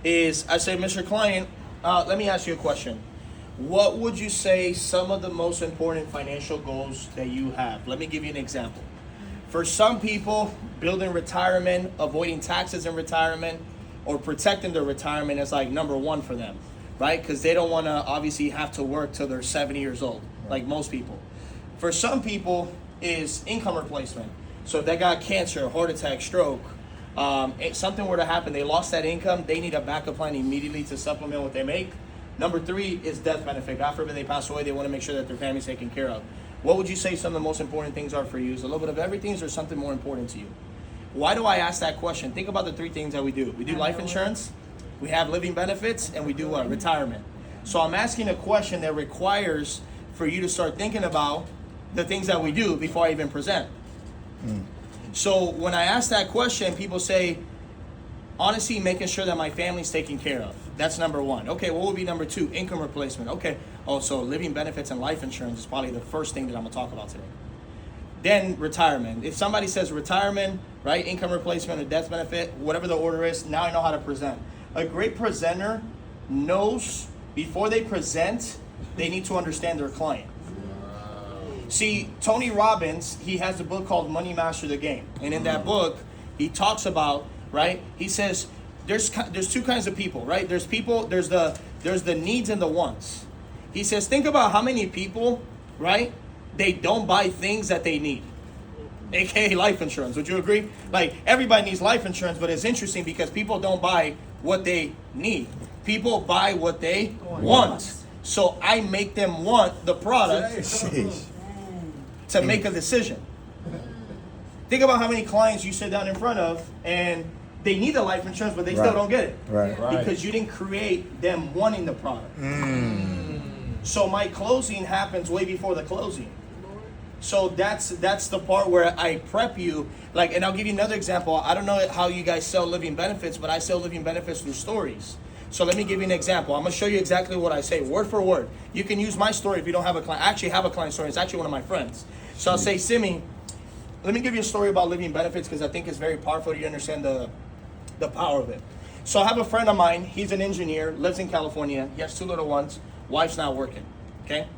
is I say, Mr. Client, let me ask you a question. What would you say some of the most important financial goals that you have? Let me give you an example. For some people, building retirement, avoiding taxes in retirement, or protecting their retirement is like number one for them, right? Because they don't want to obviously have to work till they're 70 years old, like most people. For some people, is income replacement. So if they got cancer, heart attack, stroke, if something were to happen, they lost that income, they need a backup plan immediately to supplement what they make. Number three is death benefit. God forbid they pass away, they want to make sure that their family's taken care of. What would you say some of the most important things are for you? Is a little bit of everything, or something more important to you? Why do I ask that question? Think about the three things that we do. We do life insurance, we have living benefits, and we do what? Retirement. So I'm asking a question that requires for you to start thinking about the things that we do before I even present. So when I ask that question, people say, honestly, making sure that my family's taken care of. That's number one. Okay, what would be number two? Income replacement. Okay, so living benefits and life insurance is probably the first thing that I'm gonna talk about today. Then retirement. If somebody says retirement, right, income replacement or death benefit, whatever the order is, now I know how to present. A great presenter knows before they present, they need to understand their client. See, Tony Robbins, he has a book called Money Master the Game. And in that book, he talks about, right, he says there's two kinds of people, right? There's the needs and the wants. He says, think about how many people, right, they don't buy things that they need. AKA life insurance. Would you agree? Like, everybody needs life insurance, but it's interesting because people don't buy what they need. People buy what they want. So I make them want the product to make a decision. Think about how many clients you sit down in front of and they need the life insurance, but they still don't get it. Right. Because you didn't create them wanting the product. So my closing happens way before the closing. So that's the part where I prep you. Like, and I'll give you another example. I don't know how you guys sell living benefits, but I sell living benefits through stories. So let me give you an example. I'm going to show you exactly what I say, word for word. You can use my story if you don't have a client. I actually have a client story. It's actually one of my friends. So I'll say, Simi, let me give you a story about living benefits because I think it's very powerful. You understand the power of it. So I have a friend of mine. He's an engineer, lives in California. He has two little ones. Wife's not working, okay?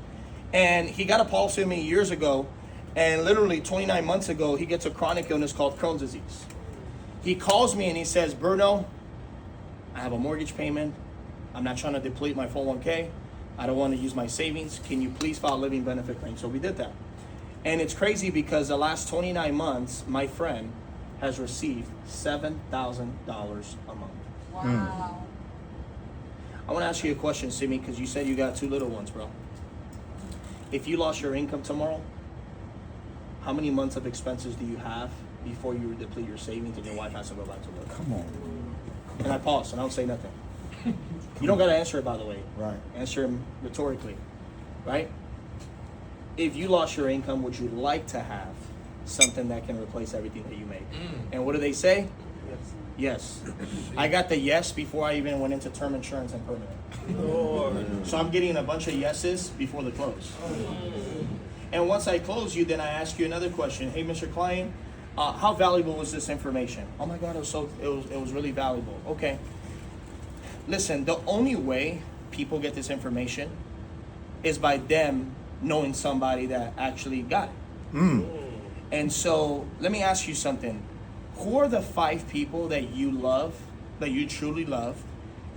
And he got a policy with me years ago, and literally 29 months ago, he gets a chronic illness called Crohn's disease. He calls me and he says, Bruno, I have a mortgage payment. I'm not trying to deplete my 401k. I don't want to use my savings. Can you please file a living benefit claim? So we did that. And it's crazy because the last 29 months, my friend has received $7,000 a month. Wow. I want to ask you a question, Simi, because you said you got two little ones, bro. If you lost your income tomorrow, how many months of expenses do you have before you deplete your savings and your wife has to go back to work? Come on. And I pause and I don't say nothing. You don't got to answer it, by the way. Right. Answer him rhetorically, right? If you lost your income, would you like to have something that can replace everything that you make? And what do they say? Yes. I got the yes before I even went into term insurance and permanent. So I'm getting a bunch of yeses before the close. And once I close you, then I ask you another question. Hey, Mr. Client, how valuable was this information? Oh my God, it was really valuable. Okay. Listen, the only way people get this information is by them knowing somebody that actually got it. And so let me ask you something. Who are the 5 people that you love, that you truly love,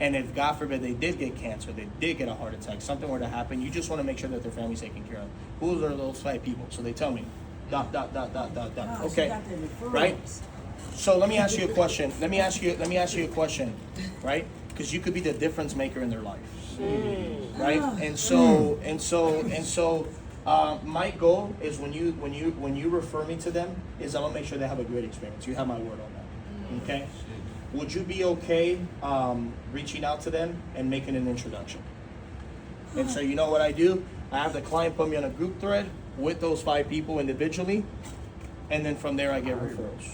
and if God forbid they did get cancer, they did get a heart attack, something were to happen, you just want to make sure that their family's taken care of? Who are those 5 people? So they tell me, ... Okay, right? So let me ask you a question. Let me ask you a question, right? Because you could be the difference maker in their life, right? And so my goal is when you refer me to them is I'm gonna make sure they have a great experience. You have my word on that, okay? Would you be okay reaching out to them and making an introduction? And so you know what I do? I have the client put me on a group thread with those 5 people individually, and then from there I get referrals.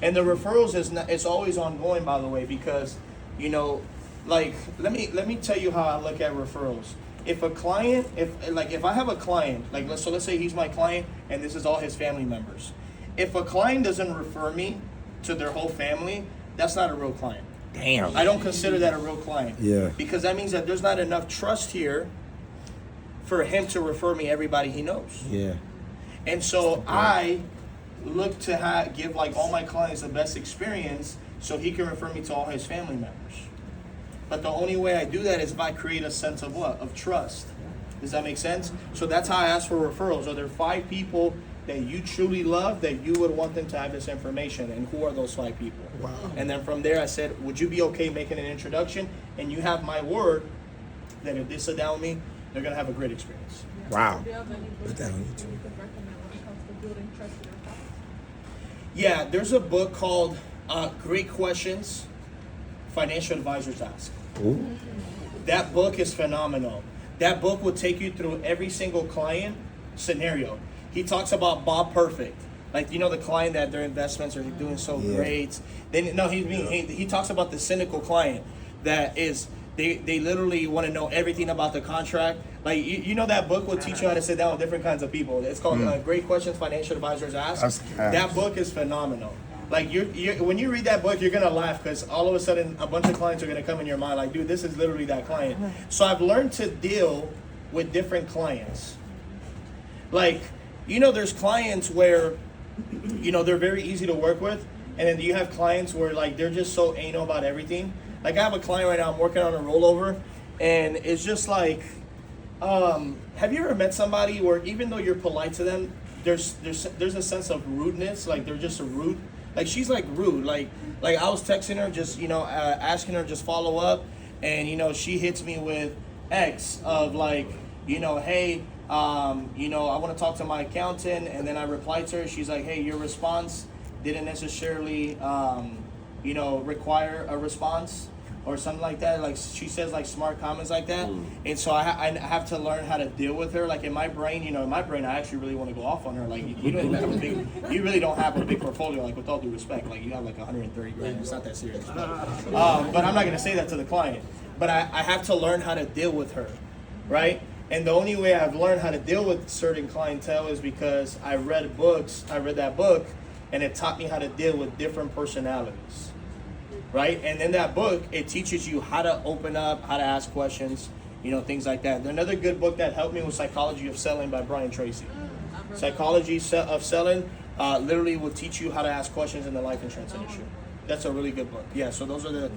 And the referrals it's always ongoing, by the way, because you know, like let me tell you how I look at referrals. If a client, if I have a client, like let's say he's my client and this is all his family members. If a client doesn't refer me to their whole family, that's not a real client. Damn. I don't consider that a real client. Yeah. Because that means that there's not enough trust here for him to refer me everybody he knows. Yeah. And so I look to give like all my clients the best experience so he can refer me to all his family members. But the only way I do that is if I create a sense of what? Of trust. Does that make sense? So that's how I ask for referrals. Are there 5 people that you truly love that you would want them to have this information? And who are those 5 people? Wow. And then from there I said, would you be okay making an introduction? And you have my word that if they sit down with me, they're going to have a great experience. Wow. Do you have any books Put that on you YouTube. could recommend when it comes to building trust in your clients? Yeah, there's a book called Great Questions Financial Advisors Ask. Ooh. That book is phenomenal. That book will take you through every single client scenario. He talks about Bob Perfect. Like, you know, the client that their investments are doing so Yeah. great. Then no, he talks about the cynical client that is they literally want to know everything about the contract. Like, you know, that book will teach you how to sit down with different kinds of people. It's called Great Questions Financial Advisors Ask. That book is phenomenal. Like, when you read that book, you're gonna laugh because all of a sudden a bunch of clients are gonna come in your mind. Like, dude, this is literally that client. So I've learned to deal with different clients. Like, you know, there's clients where, you know, they're very easy to work with, and then you have clients where like they're just so anal about everything. Like, I have a client right now, I'm working on a rollover, and it's just like, have you ever met somebody where even though you're polite to them, there's a sense of rudeness, like they're just rude. Like, she's like rude. Like I was texting her, just, you know, asking her just follow up, and, you know, she hits me with X of like, you know, hey, you know, I want to talk to my accountant, and then I replied to her. She's like, hey, your response didn't necessarily, you know, require a response or something like that. Like, she says like smart comments like that, and so I have to learn how to deal with her. Like, in my brain, you know, I actually really want to go off on her. Like, you don't have a big, you really don't have a big portfolio. Like, with all due respect, like, you have like 130 grand. It's not that serious. But I'm not gonna say that to the client. But I have to learn how to deal with her, right? And the only way I've learned how to deal with certain clientele is because I read that book, and it taught me how to deal with different personalities, right? And in that book, it teaches you how to open up, how to ask questions, you know, things like that. Another good book that helped me was Psychology of Selling by Brian Tracy. Psychology of Selling literally will teach you how to ask questions in the life insurance industry. That's a really good book. Yeah, so those are the